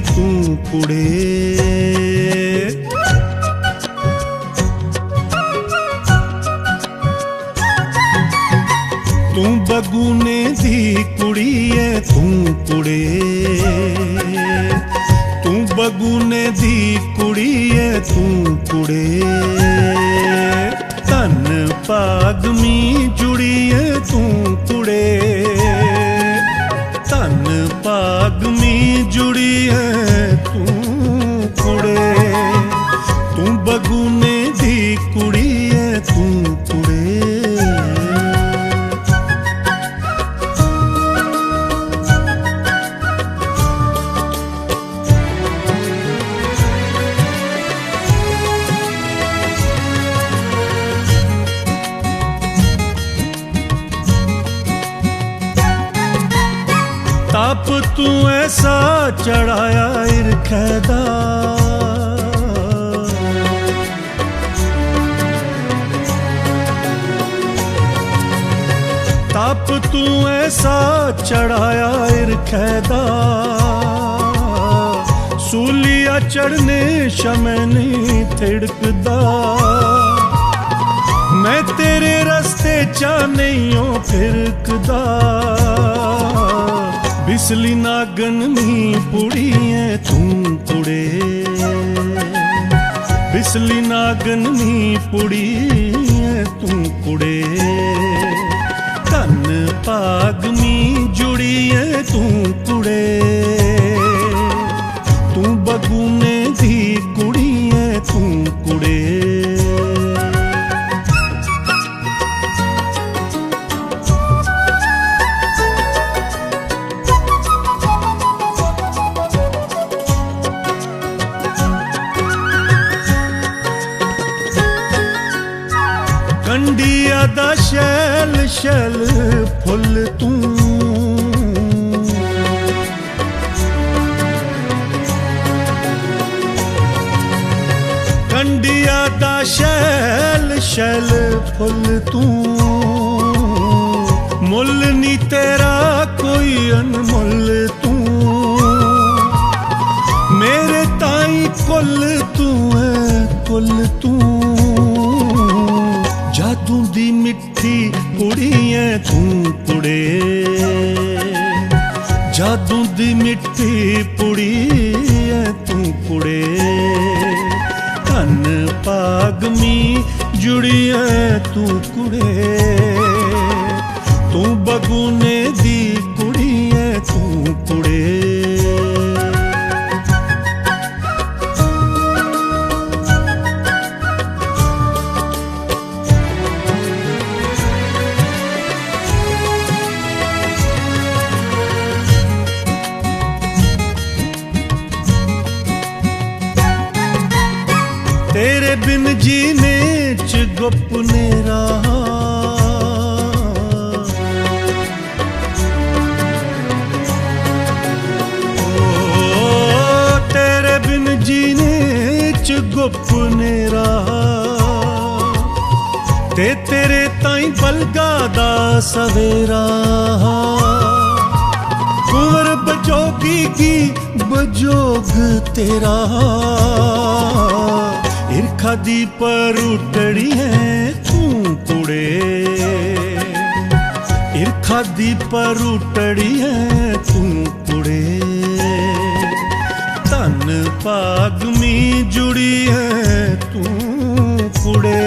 तू कुड़े। तू बगूने दी कुड़ी है तू कुड़े, तू बगूने दी कुड़ी है तू कुड़े। धन भागमी जुड़ी है तू कुड़े, धन भागमी जुड़ी है तू कुड़े। तू बगूने दी कुड़ी है तू कुड़े। ताप तू ऐसा चढ़ाया इरखैदा, ताप तू ऐसा चढ़ाया इरखैदा। सूलिया चढ़ने शमै नहीं थिड़कदा। मैं तेरे रस्ते चा नहीं हो फिरकदा। बिसली नागन नी पुड़ी है तू कुड़े, बिसली नागन नी पुड़ी है तू कुड़े। धन भागमी जुड़ी है तू कुड़े। तू बगूने दी कुड़ी है तू कुड़े। कंडिया दा शैल शैल फुल तू, कंडिया दा शैल शैल फुल तू। मुल नी तेरा कोई अनमुल तू। मेरे ताई कुल तू है कुल तू। जादू दी मिठी कुड़ी है तू कुड़े, जादू दी मिठी कुड़ी है तू कुड़े। धन भागमी जुड़ी है तू कुड़े। तू बगूने दी कुड़ी है तू कुड़े। तेरे बिन जीने च गुपने रहा। तेरे बिन जीने च गुपने रहा। ते तेरे ताई बलगा दा सवेरा। कुंवर बजोगी की बजोग तेरा। इरखा दी पर उटड़ी है तू कुड़े, इरखा दी पर उटड़ी है तू कुड़े। धन भागमी जुड़ी है तू कुड़े।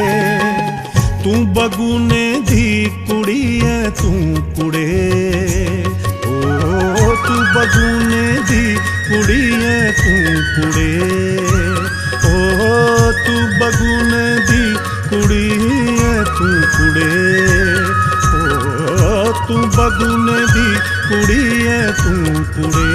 तू बगूने दी कुड़ी है तू कुड़े। ओ तू बगूने दी कुड़ी है तू कुड़े। ओ तू बगूने दी कुड़ी है तू कुड़े। ओ तू बगूने दी कुड़ी है तू कुड़े।